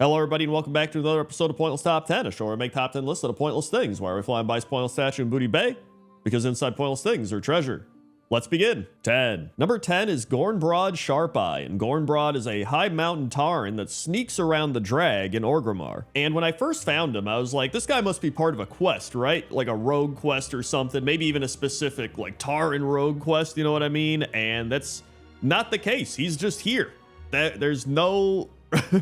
Hello everybody and welcome back to another episode of Pointless Top 10, a show where we make top 10 lists of pointless things, where we fly and buy pointless statue in Booty Bay, because inside pointless things are treasure. Let's begin. 10. Number 10 is Gornbrod Sharpeye, and Gornbrod is a high mountain Tauren that sneaks around the drag in Orgrimmar. And when I first found him, I was like, this guy must be part of a quest, right? Like a rogue quest or something, maybe even a specific like Tauren rogue quest, you know what I mean? And that's not the case. He's just here. There's no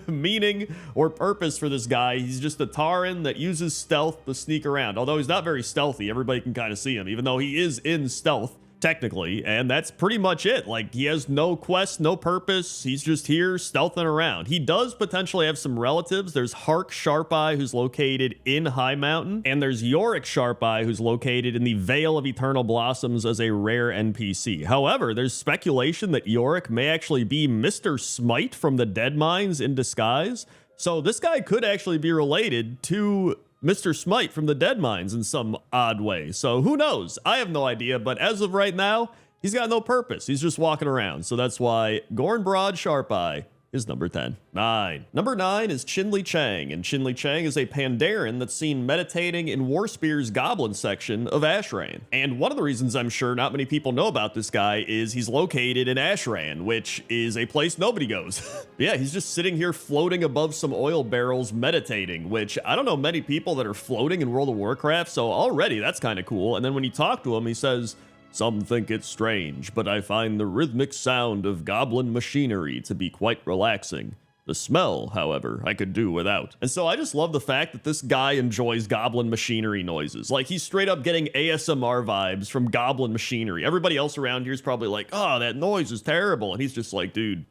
meaning or purpose for this guy. He's just a Tauren that uses stealth to sneak around. Although he's not very stealthy, everybody can kind of see him, even though he is in stealth technically, and that's pretty much it. Like, he has no quest, no purpose. He's just here stealthing around. He does potentially have some relatives. There's Hark Sharpeye, who's located in High Mountain, and there's Yorick Sharpeye, who's located in the Vale of Eternal Blossoms as a rare NPC. However, there's speculation that Yorick may actually be Mr. Smite from the Dead Mines in disguise. So this guy could actually be related to Mr. Smite from the Dead Mines in some odd way. So who knows? I have no idea, but as of right now, he's got no purpose. He's just walking around. So that's why Gornbrod Sharpeye is number 10. 9. Number 9 is Chinli Chang, and Chinli Chang is a Pandaren that's seen meditating in Warspear's Goblin section of Ashran. And one of the reasons I'm sure not many people know about this guy is he's located in Ashran, which is a place nobody goes. Yeah, he's just sitting here floating above some oil barrels meditating, which I don't know many people that are floating in World of Warcraft, so already that's kind of cool. And then when you talk to him, he says, "Some think it's strange, but I find the rhythmic sound of goblin machinery to be quite relaxing. The smell, however, I could do without." And so I just love the fact that this guy enjoys goblin machinery noises. Like, he's straight up getting ASMR vibes from goblin machinery. Everybody else around here is probably like, "Oh, that noise is terrible." And he's just like, "Dude,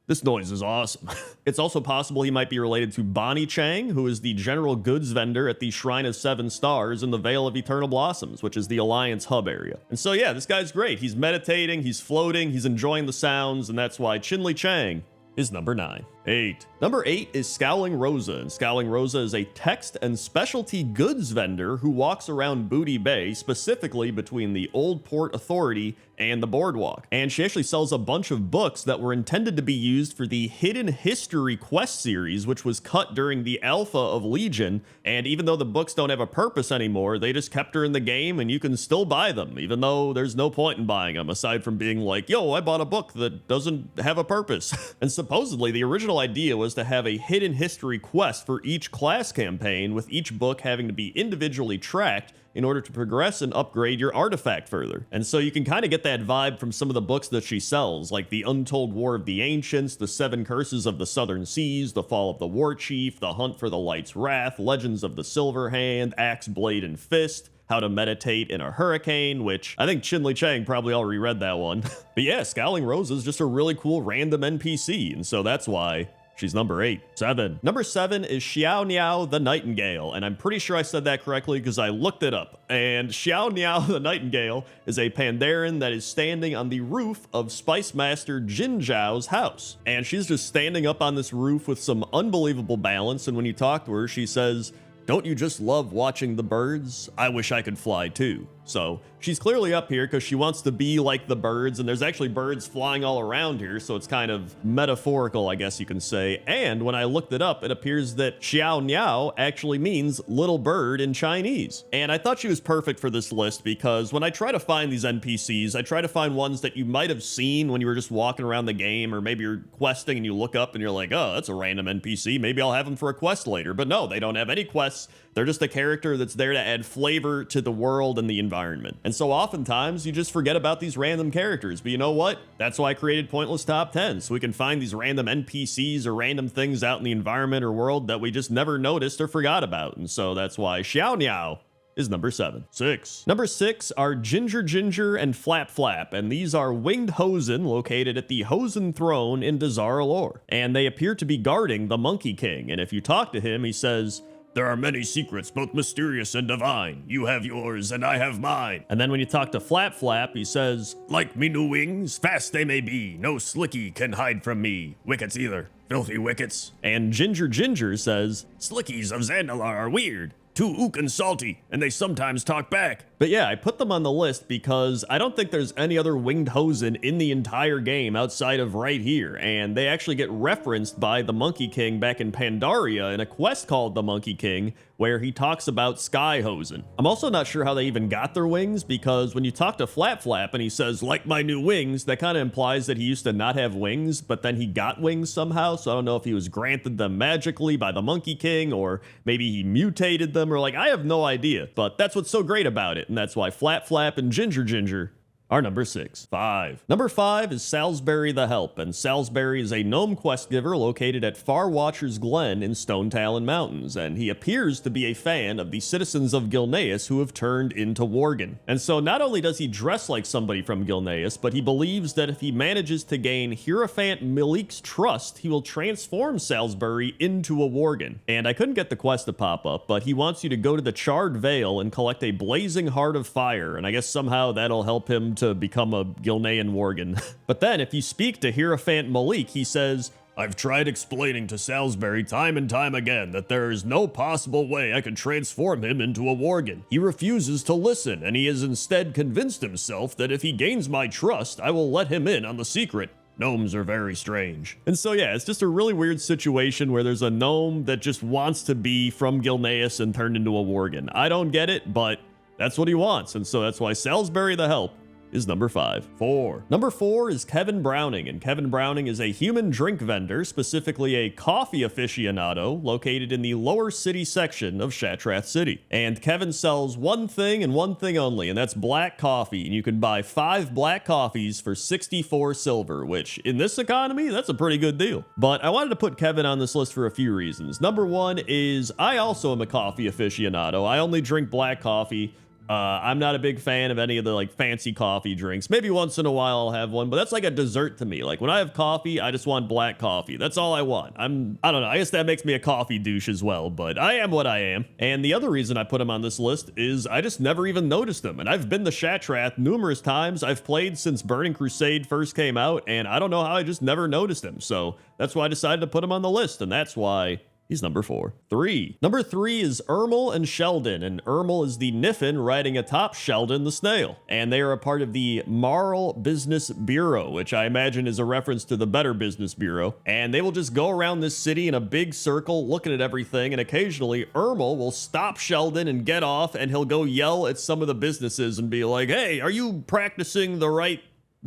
this noise is awesome." It's also possible he might be related to Bonnie Chang, who is the general goods vendor at the Shrine of Seven Stars in the Vale of Eternal Blossoms, which is the Alliance hub area. And so yeah, this guy's great. He's meditating, he's floating, he's enjoying the sounds, and that's why Chinli Chang is number 9. 8. Number 8 is Scowling Rosa, and Scowling Rosa is a text and specialty goods vendor who walks around Booty Bay, specifically between the Old Port Authority and the Boardwalk. And she actually sells a bunch of books that were intended to be used for the Hidden History quest series, which was cut during the alpha of Legion. And even though the books don't have a purpose anymore, they just kept her in the game, and you can still buy them, even though there's no point in buying them, aside from being like, yo, I bought a book that doesn't have a purpose. And supposedly the original idea was to have a hidden history quest for each class campaign, with each book having to be individually tracked in order to progress and upgrade your artifact further. And so you can kind of get that vibe from some of the books that she sells, like The Untold War of the Ancients, The Seven Curses of the Southern Seas, The Fall of the War Chief, The Hunt for the Light's Wrath, Legends of the Silver Hand, Axe, Blade, and Fist, How to Meditate in a Hurricane, which I think Chinli Chang probably already read that one. But yeah, Scowling Rosa is just a really cool random NPC, and so that's why she's number 8. 7. Number 7 is Xiao Niao the Nightingale, and I'm pretty sure I said that correctly because I looked it up. And Xiao Niao the Nightingale is a Pandaren that is standing on the roof of Spice Master Jin Zhao's house. And she's just standing up on this roof with some unbelievable balance, and when you talk to her, she says, "Don't you just love watching the birds? I wish I could fly too." So she's clearly up here because she wants to be like the birds, and there's actually birds flying all around here, so it's kind of metaphorical, I guess you can say. And when I looked it up, it appears that Xiao Niao actually means little bird in Chinese. And I thought she was perfect for this list because when I try to find these NPCs, I try to find ones that you might have seen when you were just walking around the game, or maybe you're questing and you look up and you're like, oh, that's a random NPC. Maybe I'll have them for a quest later. But no, they don't have any quests. They're just a character that's there to add flavor to the world and the environment. And so oftentimes you just forget about these random characters, but you know what? That's why I created Pointless Top 10, so we can find these random NPCs or random things out in the environment or world that we just never noticed or forgot about. And so that's why Xiao Niao is number 7. 6. Number 6 are Ginger Ginger and Flap Flap, and these are winged Hosen located at the Hosen Throne in Dazar Lore. And they appear to be guarding the Monkey King, and if you talk to him, he says, "There are many secrets, both mysterious and divine. You have yours, and I have mine." And then when you talk to Flap Flap, he says, "Like me new wings, fast they may be. No slicky can hide from me. Wickets either. Filthy wickets." And Ginger Ginger says, "Slickies of Zandalar are weird. too ook and salty, and they sometimes talk back. But yeah, I put them on the list because I don't think there's any other winged hosen in the entire game outside of right here, and they actually get referenced by the Monkey King back in Pandaria in a quest called the Monkey King, where he talks about sky hosen. I'm also not sure how they even got their wings, because when you talk to Flap Flap and he says, like my new wings, that kind of implies that he used to not have wings, but then he got wings somehow, so I don't know if he was granted them magically by the Monkey King, or maybe he mutated them, or like, I have no idea, but that's what's so great about it, and that's why Flap Flap and Ginger Ginger are number 6. 5. Number 5 is Salisbury the Help, and Salisbury is a gnome quest giver located at Far Watcher's Glen in Stone Talon Mountains, and he appears to be a fan of the citizens of Gilneas who have turned into Worgen. And so not only does he dress like somebody from Gilneas, but he believes that if he manages to gain Hierophant Malik's trust, he will transform Salisbury into a Worgen. And I couldn't get the quest to pop up, but he wants you to go to the Charred Vale and collect a blazing heart of fire, and I guess somehow that'll help him to become a Gilnean Worgen. But then if you speak to Hierophant Malik, he says, I've tried explaining to Salisbury time and time again that there is no possible way I could transform him into a Worgen. He refuses to listen, and he has instead convinced himself that if he gains my trust, I will let him in on the secret. Gnomes are very strange. And so yeah, it's just a really weird situation where there's a gnome that just wants to be from Gilneas and turned into a Worgen. I don't get it, but that's what he wants, and so that's why Salisbury the Help is number 5. 4. Number 4 is Kevin Browning, and Kevin Browning is a human drink vendor, specifically a coffee aficionado, located in the lower city section of Shatrath City. And Kevin sells one thing and one thing only, and that's black coffee, and you can buy 5 black coffees for 64 silver, which in this economy, that's a pretty good deal. But I wanted to put Kevin on this list for a few reasons. Number 1 is I also am a coffee aficionado. I only drink black coffee. I'm not a big fan of any of the like fancy coffee drinks. Maybe once in a while I'll have one, but that's like a dessert to me. Like when I have coffee, I just want black coffee. That's all I want. I don't know. I guess that makes me a coffee douche as well, but I am what I am. And the other reason I put him on this list is I just never even noticed him. And I've been to Shatrath numerous times. I've played since Burning Crusade first came out, and I don't know how I just never noticed him. So that's why I decided to put him on the list, and that's why he's number 4. 3. Number 3 is Ermel and Sheldon, and Ermel is the Niffin riding atop Sheldon the Snail, and they are a part of the Marl Business Bureau, which I imagine is a reference to the Better Business Bureau, and they will just go around this city in a big circle looking at everything, and occasionally Ermel will stop Sheldon and get off, and he'll go yell at some of the businesses and be like, hey, are you practicing the right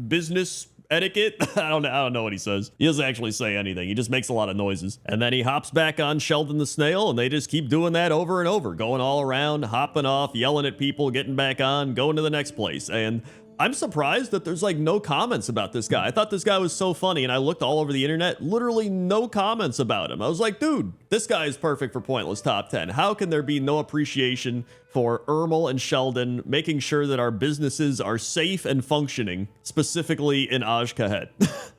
business etiquette? I don't know what he says. He doesn't actually say anything. He just makes a lot of noises. And then he hops back on Sheldon the Snail, and they just keep doing that over and over, going all around, hopping off, yelling at people, getting back on, going to the next place. And I'm surprised that there's like no comments about this guy. I thought this guy was so funny, and I looked all over the internet, literally no comments about him. I was like, dude, this guy is perfect for Pointless Top 10. How can there be no appreciation for Ermel and Sheldon making sure that our businesses are safe and functioning, specifically in Azj-Kahet?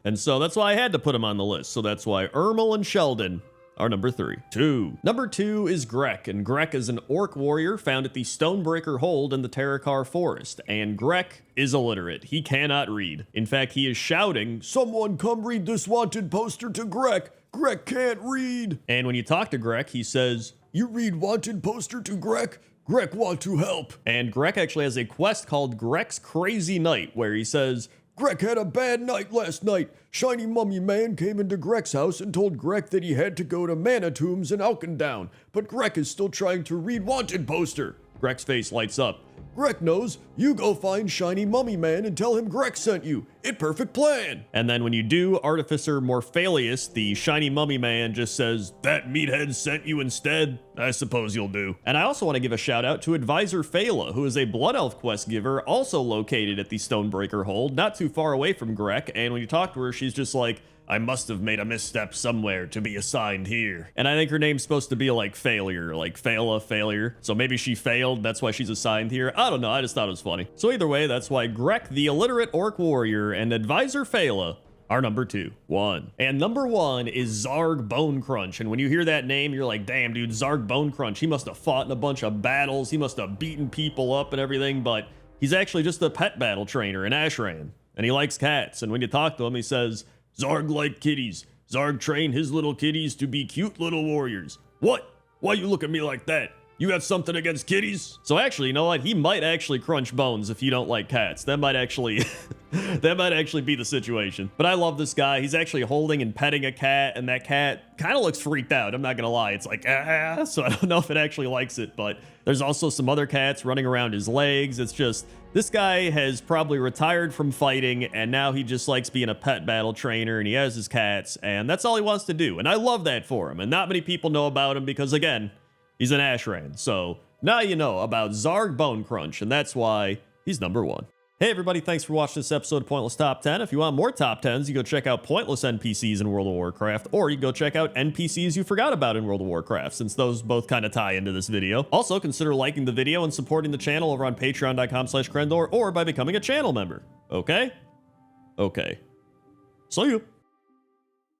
And so that's why I had to put him on the list. So that's why Ermel and Sheldon are number 3. 2. Number 2 is Grek, and Grek is an orc warrior found at the Stonebreaker Hold in the Terakar Forest, and Grek is illiterate. He cannot read. In fact, he is shouting, someone come read this wanted poster to Grek. Grek can't read. And when you talk to Grek, he says, you read wanted poster to Grek? Grek want to help. And Grek actually has a quest called Grek's Crazy Night, where he says, Grek had a bad night last night. Shiny Mummy Man came into Grek's house and told Grek that he had to go to Mana Tombs in Alkendown, but Grek is still trying to read wanted poster. Grek's face lights up. Grek knows. You go find Shiny Mummy Man and tell him Grek sent you. It perfect plan. And then when you do, Artificer Morphalius, the Shiny Mummy Man, just says, that meathead sent you instead. I suppose you'll do. And I also want to give a shout out to Advisor Phala, who is a Blood Elf quest giver, also located at the Stonebreaker Hold, not too far away from Grek. And when you talk to her, she's just like, I must have made a misstep somewhere to be assigned here. And I think her name's supposed to be like failure, like Phala, failure. So maybe she failed, that's why she's assigned here. I don't know, I just thought it was funny. So either way, that's why Grek, the illiterate orc warrior, and Advisor Phala are number 2. 1. And number 1 is Zarg Bone Crunch. And when you hear that name, you're like, damn, dude, Zarg Bone Crunch. He must have fought in a bunch of battles. He must have beaten people up and everything. But he's actually just a pet battle trainer in Ashran. And he likes cats. And when you talk to him, he says, Zarg like kitties. Zarg train his little kitties to be cute little warriors. What? Why you look at me like that? You got something against kitties? So actually, you know what? He might actually crunch bones if you don't like cats. That might actually that might actually be the situation. But I love this guy. He's actually holding and petting a cat, and that cat kind of looks freaked out. I'm not gonna lie. It's like, ah, so I don't know if it actually likes it, but there's also some other cats running around his legs. It's just, this guy has probably retired from fighting, and now he just likes being a pet battle trainer, and he has his cats, and that's all he wants to do. And I love that for him. And not many people know about him because, again, he's an Ashran. So now you know about Zarg Bone Crunch, and that's why he's number 1. Hey everybody, thanks for watching this episode of Pointless Top 10. If you want more Top 10s, you go check out pointless NPCs in World of Warcraft, or you go check out NPCs you forgot about in World of Warcraft, since those both kind of tie into this video. Also, consider liking the video and supporting the channel over on patreon.com/wowcrendor, or by becoming a channel member. Okay? Okay. See you.